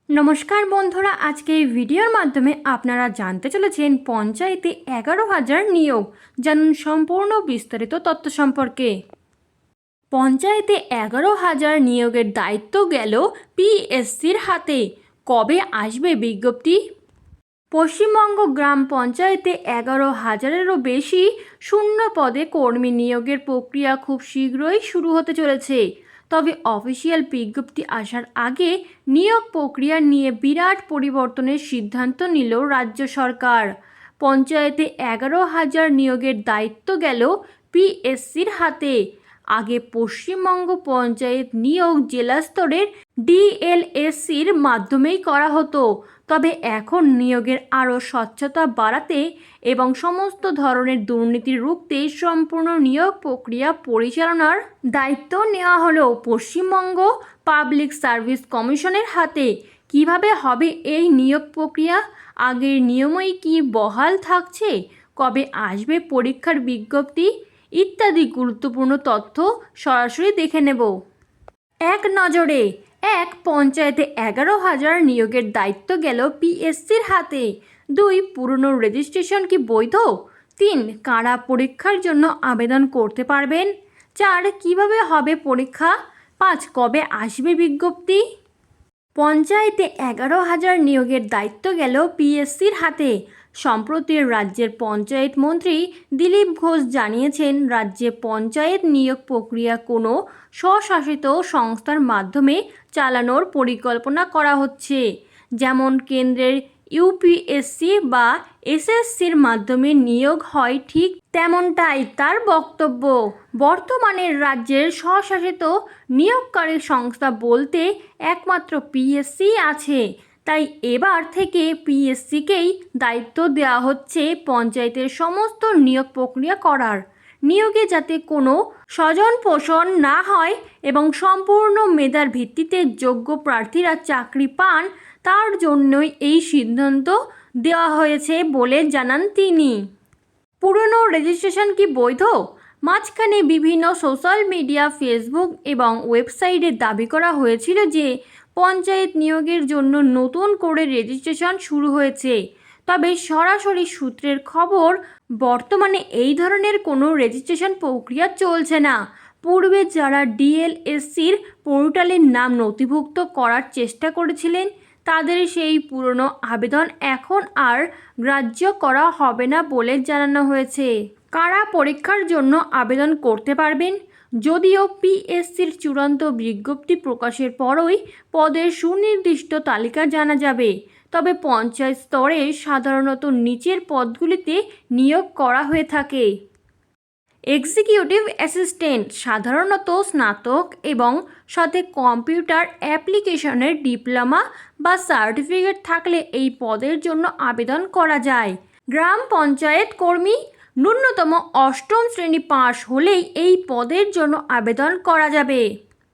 নমস্কার বন্ধুরা, আজকে এই ভিডিওর মাধ্যমে আপনারা জানতে চলেছেন পঞ্চায়েতে 11,000 নিয়োগ। জানুন সম্পূর্ণ বিস্তারিত তথ্য সম্পর্কে। পঞ্চায়েতে 11,000 নিয়োগের দায়িত্ব গেল পিএসসির হাতে। কবে আসবে বিজ্ঞপ্তি? পশ্চিমবঙ্গ গ্রাম পঞ্চায়েতে 11,000-এরও বেশি শূন্য পদে কর্মী নিয়োগের প্রক্রিয়া খুব শীঘ্রই শুরু হতে চলেছে। তবে অফিসিয়াল বিজ্ঞপ্তি আসার আগে নিয়োগ প্রক্রিয়া নিয়ে বিরাট পরিবর্তনের সিদ্ধান্ত নিল রাজ্য সরকার। পঞ্চায়েতে 11,000 নিয়োগের দায়িত্ব গেল পিএসসির হাতে। আগে পশ্চিমবঙ্গ পঞ্চায়েত নিয়োগ জেলা স্তরের ডিএলএসসির মাধ্যমেই করা হতো। তবে এখন নিয়োগের আরও স্বচ্ছতা বাড়াতে এবং সমস্ত ধরনের দুর্নীতি রুখতে সম্পূর্ণ নিয়োগ প্রক্রিয়া পরিচালনার দায়িত্ব নেওয়া হলো পশ্চিমবঙ্গ পাবলিক সার্ভিস কমিশনের হাতে। কিভাবে হবে এই নিয়োগ প্রক্রিয়া? আগের নিয়মই কি বহাল থাকছে? কবে আসবে পরীক্ষার বিজ্ঞপ্তি ইত্যাদি গুরুত্বপূর্ণ তথ্য সরাসরি দেখে নেব। এক নজরে পঞ্চায়েতে 11,000 নিয়োগের দায়িত্ব গেল পিএসসির হাতে। 2 পুরনো রেজিস্ট্রেশন কি বৈধ? 3 কারা পরীক্ষার জন্য আবেদন করতে পারবেন? 4 কিভাবে হবে পরীক্ষা? 5 কবে আসবে বিজ্ঞপ্তি? পঞ্চায়েতে 11,000 নিয়োগের দায়িত্ব গেল পিএসসির হাতে। সম্প্রতি রাজ্যের পঞ্চায়েত মন্ত্রী দিলীপ ঘোষ জানিয়েছেন, রাজ্যে পঞ্চায়েত নিয়োগ প্রক্রিয়া কোনো স্বশাসিত সংস্থার মাধ্যমে চালানোর পরিকল্পনা করা হচ্ছে। যেমন কেন্দ্রের ইউপিএসসি বা এসএসসির মাধ্যমে নিয়োগ হয়, ঠিক তেমনটাই তার বক্তব্য। বর্তমানে রাজ্যের স্বশাসিত নিয়োগকারী সংস্থা বলতে একমাত্র পিএসসি আছে। তাই এবার থেকে পিএসসিকেই দায়িত্ব দেওয়া হচ্ছে পঞ্চায়েতের সমস্ত নিয়োগ প্রক্রিয়া করার। নিয়োগে যাতে কোনো স্বজন পোষণ না হয় এবং সম্পূর্ণ মেধার ভিত্তিতে যোগ্য প্রার্থীরা চাকরি পান, তার জন্যই এই সিদ্ধান্ত দেওয়া হয়েছে বলে জানান তিনি। পুরনো রেজিস্ট্রেশন কি বৈধ? মাঝখানে বিভিন্ন সোশ্যাল মিডিয়া, ফেসবুক এবং ওয়েবসাইটে দাবি করা হয়েছিল যে পঞ্চায়েত নিয়োগের জন্য নতুন করে রেজিস্ট্রেশন শুরু হয়েছে। তবে সরাসরি সূত্রের খবর, বর্তমানে এই ধরনের কোনো রেজিস্ট্রেশন প্রক্রিয়া চলছে না। পূর্বে যারা ডিএলএসসির পোর্টালে নাম নথিভুক্ত করার চেষ্টা করেছিলেন, তাদের সেই পুরনো আবেদন এখন আর গ্রাহ্য করা হবে না বলে জানানো হয়েছে। কারা পরীক্ষার জন্য আবেদন করতে পারবেন? যদিও পিএসসির চূড়ান্ত বিজ্ঞপ্তি প্রকাশের পরই পদের সুনির্দিষ্ট তালিকা জানা যাবে, তবে পঞ্চায়েত স্তরে সাধারণত নিচের পদগুলিতে নিয়োগ করা হয়ে থাকে। এক্সিকিউটিভ অ্যাসিস্ট্যান্ট সাধারণত স্নাতক এবং সাথে কম্পিউটার অ্যাপ্লিকেশনের ডিপ্লোমা বা সার্টিফিকেট থাকলে এই পদের জন্য আবেদন করা যায়। গ্রাম পঞ্চায়েত কর্মী ন্যূনতম 8ম শ্রেণী পাস হলেই এই পদের জন্য আবেদন করা যাবে।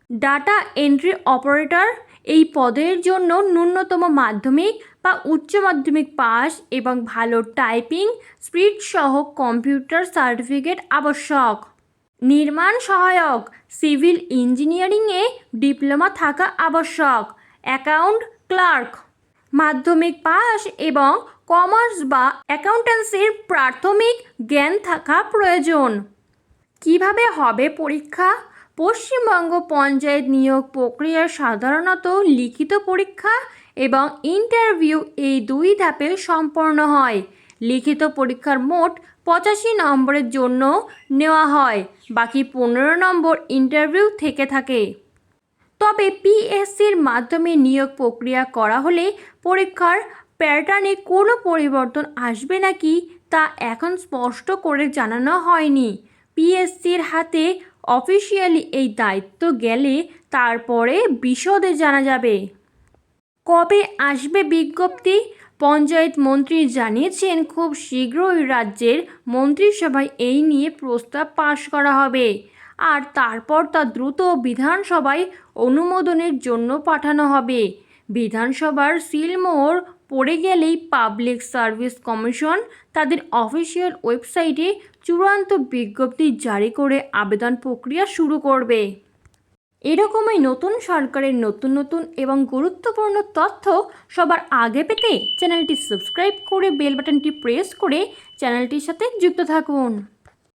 ডাটা এন্ট্রি অপারেটর এই পদের জন্য ন্যূনতম মাধ্যমিক বা উচ্চ মাধ্যমিক পাস এবং ভালো টাইপিং স্পিড সহ কম্পিউটার সার্টিফিকেট আবশ্যক। নির্মাণ সহায়ক সিভিল ইঞ্জিনিয়ারিংয়ে ডিপ্লোমা থাকা আবশ্যক। অ্যাকাউন্ট ক্লার্ক মাধ্যমিক পাস এবং কমার্স বা অ্যাকাউন্টেন্সির প্রাথমিক জ্ঞান থাকা প্রয়োজন। কিভাবে হবে পরীক্ষা? পশ্চিমবঙ্গ পঞ্চায়েত নিয়োগ প্রক্রিয়া সাধারণত লিখিত পরীক্ষা এবং ইন্টারভিউ এই 2 ধাপে সম্পন্ন হয়। লিখিত পরীক্ষার মোট 85 নম্বরের জন্য নেওয়া হয়, বাকি 15 নম্বর ইন্টারভিউ থেকে থাকে। তবে পিএসসির মাধ্যমে নিয়োগ প্রক্রিয়া করা হলে পরীক্ষার প্যাটার্নে কোনো পরিবর্তন আসবে নাকি তা এখন স্পষ্ট করে জানানো হয়নি। পিএসসির হাতে অফিসিয়ালি এই দায়িত্ব গেলে তারপরে বিশদে জানা যাবে। কবে আসবে বিজ্ঞপ্তি? পঞ্চায়েত মন্ত্রী জানিয়েছেন, খুব শীঘ্রই রাজ্যের মন্ত্রিসভায় এই নিয়ে প্রস্তাব পাশ করা হবে, আর তারপর তা দ্রুত বিধানসভায় অনুমোদনের জন্য পাঠানো হবে। বিধানসভার সিলমোহর পড়ে গেলেই পাবলিক সার্ভিস কমিশন তাদের অফিসিয়াল ওয়েবসাইটে চূড়ান্ত বিজ্ঞপ্তি জারি করে আবেদন প্রক্রিয়া শুরু করবে। এরকমই নতুন সরকারের নতুন নতুন এবং গুরুত্বপূর্ণ তথ্য সবার আগে পেতে চ্যানেলটি সাবস্ক্রাইব করে বেল বাটনটি প্রেস করে চ্যানেলটির সাথে যুক্ত থাকুন।